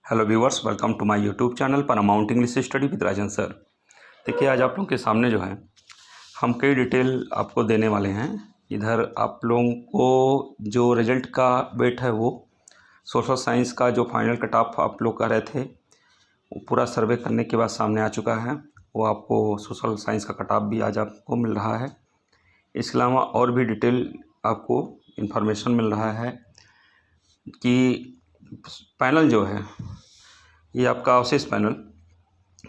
Hello viewers, welcome to my YouTube channel Paramount English study with Rajan sir. देखिए, आज आप लोगों के सामने जो है हम कई डिटेल आपको देने वाले हैं। इधर आप लोगों को जो रिजल्ट का वेट है वो सोशल साइंस का जो फाइनल कट ऑफ आप लोग कर रहे थे वो पूरा सर्वे करने के बाद सामने आ चुका है। वो आपको सोशल साइंस का कट ऑफ भी आज आपको मिल रहा है। इसके अलावा और भी डिटेल आपको इन्फॉर्मेशन मिल रहा है कि पैनल जो है ये आपका अवशेष पैनल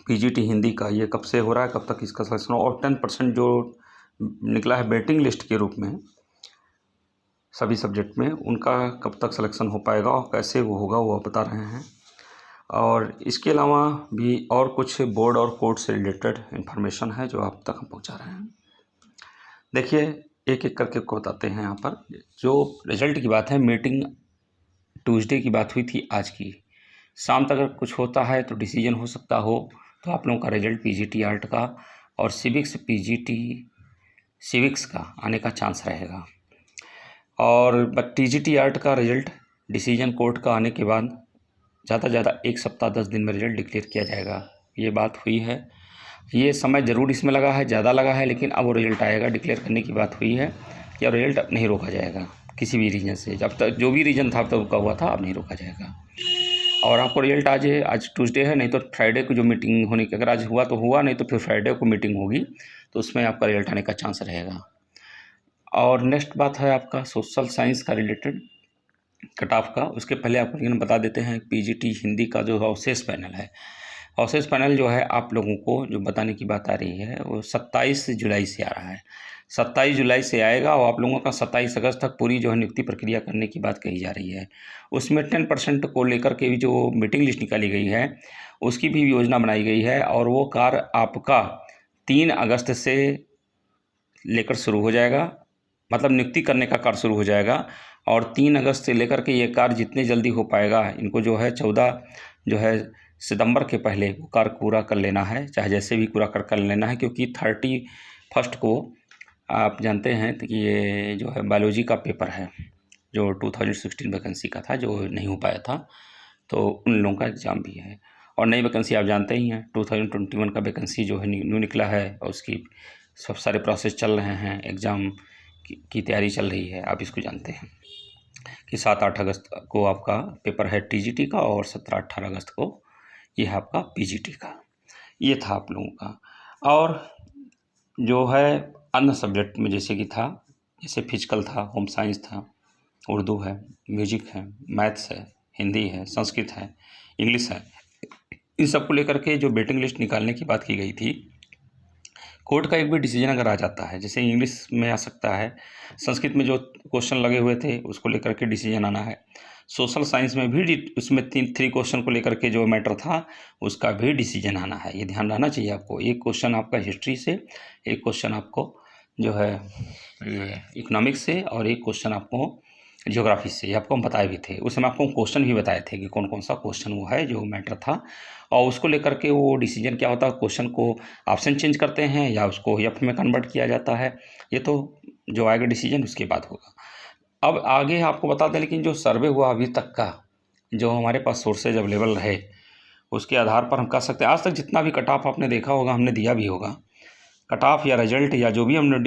पीजीटी हिंदी का ये कब से हो रहा है, कब तक इसका सिलेक्शन हो, और 10% जो निकला है वेटिंग लिस्ट के रूप में सभी सब्जेक्ट में, उनका कब तक सिलेक्शन हो पाएगा और कैसे वो होगा वो आप बता रहे हैं। और इसके अलावा भी और कुछ बोर्ड और कोर्ट से रिलेटेड इन्फॉर्मेशन है जो आप तक हम पहुँचा रहे हैं। देखिए, एक एक करके आपको बताते हैं। यहाँ पर जो रिजल्ट की बात है, मीटिंग ट्यूसडे की बात हुई थी, आज की शाम तक अगर कुछ होता है तो डिसीजन हो सकता हो, तो आप लोगों का रिजल्ट पीजीटी आर्ट का और सिविक्स पीजीटी सिविक्स का आने का चांस रहेगा। और टीजीटी आर्ट का रिजल्ट डिसीजन कोर्ट का आने के बाद ज़्यादा से ज़्यादा 1 सप्ताह 10 दिन में रिजल्ट डिक्लेयर किया जाएगा, ये बात हुई है। ये समय ज़रूर इसमें लगा है, ज़्यादा लगा है, लेकिन अब वो रिजल्ट आएगा, डिक्लेयर करने की बात हुई है कि अब रिजल्ट अब नहीं रोका जाएगा किसी भी रीजन से। जब तक जो भी रीजन था अब तक रुका हुआ था, अब नहीं रोका जाएगा। और आपको रिजल्ट आज ट्यूसडे है, नहीं तो फ्राइडे को जो मीटिंग होने की, अगर आज हुआ तो हुआ, नहीं तो फिर फ्राइडे को मीटिंग होगी, तो उसमें आपका रिजल्ट आने का चांस रहेगा। और नेक्स्ट बात है आपका सोशल साइंस का रिलेटेड कट ऑफ का। उसके पहले आपको लेकिन बता देते हैं पीजीटी हिंदी का जो अवशेष पैनल है, अवशेष पैनल जो है आप लोगों को जो बताने की बात आ रही है वो 27 जुलाई से आ रहा है। 27 जुलाई से आएगा और आप लोगों का 27 अगस्त तक पूरी जो है नियुक्ति प्रक्रिया करने की बात कही जा रही है। उसमें 10% को लेकर के भी जो मीटिंग लिस्ट निकाली गई है उसकी भी योजना बनाई गई है, और वो कार्य आपका 3 अगस्त से लेकर शुरू हो जाएगा, मतलब नियुक्ति करने का कार्य शुरू हो जाएगा। और 3 अगस्त से लेकर के ये कार्य जितने जल्दी हो पाएगा, इनको जो है 14 जो है सितंबर के पहले वो कार्य पूरा कर लेना है, चाहे जैसे भी पूरा कर लेना है, क्योंकि 31 को आप जानते हैं कि ये जो है बायोलॉजी का पेपर है जो 2016 वैकेंसी का था, जो नहीं हो पाया था, तो उन लोगों का एग्ज़ाम भी है। और नई वैकेंसी आप जानते ही हैं, 2021 का वैकेंसी जो है न्यू निकला है, और उसकी सब सारे प्रोसेस चल रहे हैं, एग्ज़ाम की तैयारी चल रही है। आप इसको जानते हैं कि 7-8 अगस्त को आपका पेपर है टीजीटी का, और 17-18 अगस्त को ये है आपका पीजीटी का। ये था आप लोगों का। और जो है अन्य सब्जेक्ट में जैसे कि था, जैसे फिजिकल था, होम साइंस था, उर्दू है, म्यूजिक है, मैथ्स है, हिंदी है, संस्कृत है, इंग्लिश है, इन सब को लेकर के जो वेटिंग लिस्ट निकालने की बात की गई थी, कोर्ट का एक भी डिसीजन अगर आ जाता है, जैसे इंग्लिश में आ सकता है, संस्कृत में जो क्वेश्चन लगे हुए थे उसको लेकर के डिसीजन आना है, सोशल साइंस में भी उसमें 3 क्वेश्चन को लेकर के जो मैटर था उसका भी डिसीजन आना है। ये ध्यान रहना चाहिए आपको। एक क्वेश्चन आपका हिस्ट्री से, एक क्वेश्चन आपको जो है इकोनॉमिक्स से, और एक क्वेश्चन आपको ज्योग्राफी से। ये आपको हम बताए भी थे, उस समय आपको क्वेश्चन भी बताए थे कि कौन कौन सा क्वेश्चन वो है जो मैटर था, और उसको लेकर के वो डिसीजन क्या होता है, क्वेश्चन को ऑप्शन चेंज करते हैं या उसको एफ में कन्वर्ट किया जाता है। ये तो जो आएगा डिसीजन उसके बाद होगा। अब आगे आपको बता दें, लेकिन जो सर्वे हुआ अभी तक का, जो हमारे पास सोर्सेज अवेलेबल रहे, उसके आधार पर हम कह सकते हैं आज तक जितना भी कट ऑफ आपने देखा होगा, हमने दिया भी होगा कट ऑफ या रिजल्ट, या जो भी हमने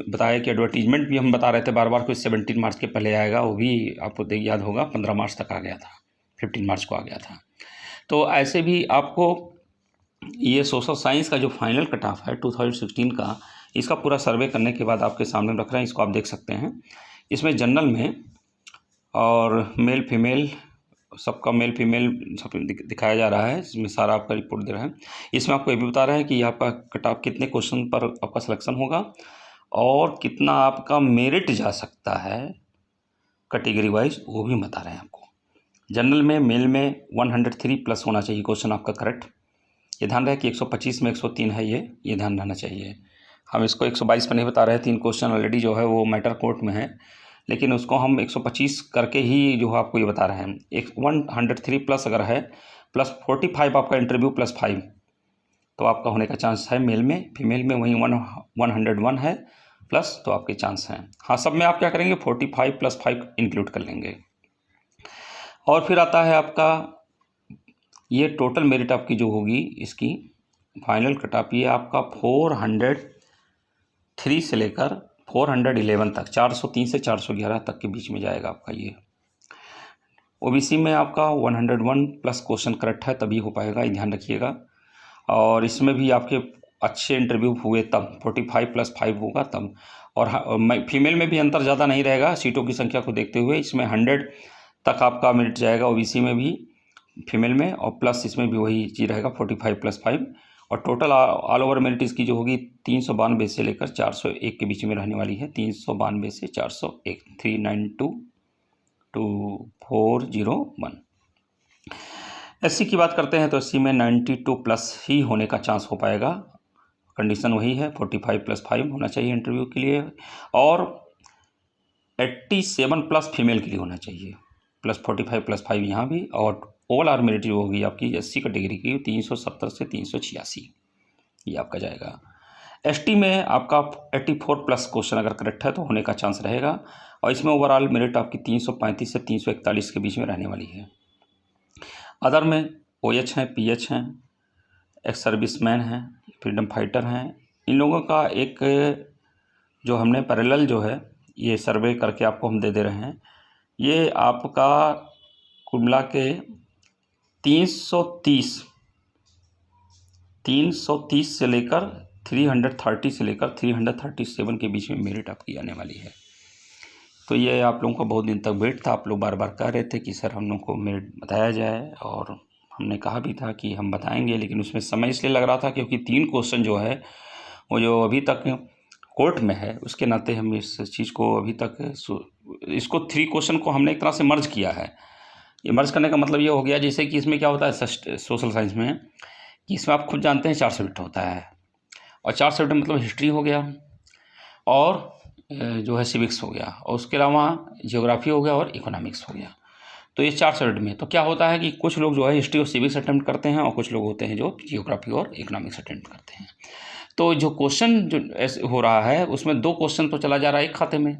बताया कि एडवर्टीजमेंट भी हम बता रहे थे बार बार को 17 मार्च के पहले आएगा, वो भी आपको याद होगा 15 मार्च तक आ गया था, 15 मार्च को आ गया था। तो ऐसे भी आपको ये सोशल साइंस का जो फाइनल कट ऑफ है 2016 का, इसका पूरा सर्वे करने के बाद आपके सामने रख रहे हैं, इसको आप देख सकते हैं। इसमें जनरल में और मेल फीमेल सबका मेल फीमेल सब दिखाया जा रहा है, इसमें सारा आपका रिपोर्ट दे रहा है। इसमें आपको ये भी बता रहा है कि आपका कट ऑफ कितने क्वेश्चन पर आपका सिलेक्शन होगा और कितना आपका मेरिट जा सकता है कैटेगरी वाइज, वो भी बता रहे हैं आपको। जनरल में मेल में 103 प्लस होना चाहिए क्वेश्चन आपका करेक्ट। ये ध्यान रहे कि 125 में 103 है, ये ध्यान रहना चाहिए। हम इसको 122 पर नहीं बता रहे हैं, 3 क्वेश्चन ऑलरेडी जो है वो मैटर कोर्ट में है, लेकिन उसको हम 125 करके ही जो है आपको ये बता रहे हैं। 103 प्लस अगर है, प्लस 45 आपका इंटरव्यू प्लस 5, तो आपका होने का चांस है मेल में। फीमेल में वहीं 101 है प्लस, तो आपके चांस हैं। हाँ, सब में आप क्या करेंगे 45 प्लस 5 इंक्लूड कर लेंगे। और फिर आता है आपका ये टोटल मेरिट आपकी जो होगी इसकी फाइनल कट ऑफ ये आपका 403 से लेकर 411 तक, 403 से 411 तक के बीच में जाएगा आपका ये। ओबीसी में आपका 101 प्लस क्वेश्चन करेक्ट है तभी हो पाएगा, ये ध्यान रखिएगा। और इसमें भी आपके अच्छे इंटरव्यू हुए तब 45 + 5 होगा तब। और फीमेल में भी अंतर ज़्यादा नहीं रहेगा सीटों की संख्या को देखते हुए, इसमें 100 तक आपका मेरिट जाएगा ओबीसी में भी, फीमेल में, और प्लस इसमें भी वही चीज़ रहेगा 45 + 5। और टोटल ऑल ओवर मेरिट इसकी जो होगी 392 से लेकर 401 के बीच में रहने वाली है। 392 से 401, 3922401। एससी की बात करते हैं तो एससी में 92 प्लस ही होने का चांस हो पाएगा। कंडीशन वही है, 45 + 5 होना चाहिए इंटरव्यू के लिए, और 87 प्लस फीमेल के लिए होना चाहिए, प्लस 45 + 5 यहाँ भी। और ओवरऑल मेरिट जो होगी आपकी एससी कैटेगरी की 370 से 386 ये आपका जाएगा। एसटी में आपका 84 प्लस क्वेश्चन अगर करेक्ट है तो होने का चांस रहेगा, और इसमें ओवरऑल मेरिट आपकी 335 से 341 के बीच में रहने वाली है। अदर में OH हैं, PH हैं, एक्स सर्विसमैन हैं, फ्रीडम फाइटर हैं, इन लोगों का एक जो हमने पैरेलल जो है ये सर्वे करके आपको हम दे रहे हैं। ये आपका कुल मिला के 330 से लेकर 330 से लेकर 337 के बीच में मेरिट आपकी आने वाली है। तो ये आप लोगों का बहुत दिन तक वेट था, आप लोग बार बार कह रहे थे कि सर हम लोग को मेरिट बताया जाए, और हमने कहा भी था कि हम बताएंगे, लेकिन उसमें समय इसलिए लग रहा था क्योंकि 3 क्वेश्चन जो है वो जो अभी तक कोर्ट में है, उसके नाते हम इस चीज़ को अभी तक इसको 3 क्वेश्चन को हमने एक तरह से मर्ज किया है। ये मर्ज करने का मतलब ये हो गया जैसे कि इसमें क्या होता है सोशल साइंस में, कि इसमें आप खुद जानते हैं 4 सब्जेक्ट होता है, और 4 सब्जेक्ट मतलब हिस्ट्री हो गया, और जो है सिविक्स हो गया, और उसके अलावा जियोग्राफी हो गया और इकोनॉमिक्स हो गया। तो ये 4 सब्जेक्ट में तो क्या होता है कि कुछ लोग जो है हिस्ट्री और सिविक्स अटेम्प्ट करते हैं, और कुछ लोग होते हैं जो जियोग्राफी और इकोनॉमिक्स अटेम्प्ट करते हैं। तो जो क्वेश्चन जो ऐसे हो रहा है उसमें 2 क्वेश्चन तो चला जा रहा है एक खाते में,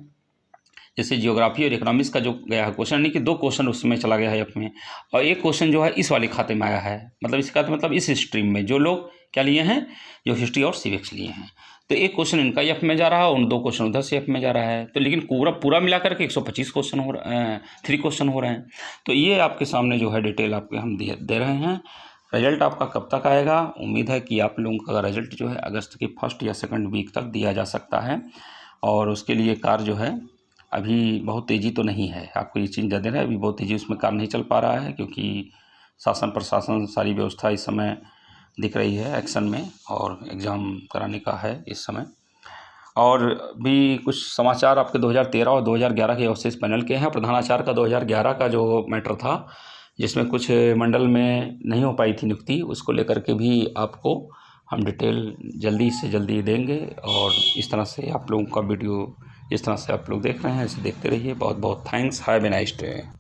जैसे जियोग्राफी और इकोनॉमिक्स का जो गया है क्वेश्चन, नहीं कि 2 क्वेश्चन उसमें चला गया है अपने, और एक क्वेश्चन जो है इस वाले खाते में आया है, मतलब इसका मतलब इस स्ट्रीम में जो लोग क्या लिए हैं, जो हिस्ट्री और सिविक्स लिए हैं, तो एक क्वेश्चन इनका एफ में जा रहा है, उन 2 क्वेश्चन उधर से एफ में जा रहा है। तो लेकिन पूरा मिला करके 125 क्वेश्चन हो रहे हैं, 3 क्वेश्चन हो रहे हैं। तो ये आपके सामने जो है डिटेल आपके हम दे रहे हैं। रिजल्ट आपका कब तक आएगा? उम्मीद है कि आप लोगों का रिजल्ट जो है अगस्त के 1 या 2 वीक तक दिया जा सकता है, और उसके लिए कार्य जो है अभी बहुत तेज़ी तो नहीं है, आपको ये चीज़ दे रहे हैं, अभी बहुत तेज़ी उसमें कार्य नहीं चल पा रहा है, क्योंकि शासन प्रशासन सारी व्यवस्था इस समय दिख रही है एक्शन में, और एग्ज़ाम कराने का है इस समय। और भी कुछ समाचार आपके 2013 और 2011 के अवशेष पैनल के हैं। प्रधानाचार्य का 2011 का जो मैटर था, जिसमें कुछ मंडल में नहीं हो पाई थी नियुक्ति, उसको लेकर के भी आपको हम डिटेल जल्दी से जल्दी देंगे। और इस तरह से आप लोगों का वीडियो जिस तरह से आप लोग देख रहे हैं ऐसे देखते रहिए। बहुत बहुत thanks. Have a nice day.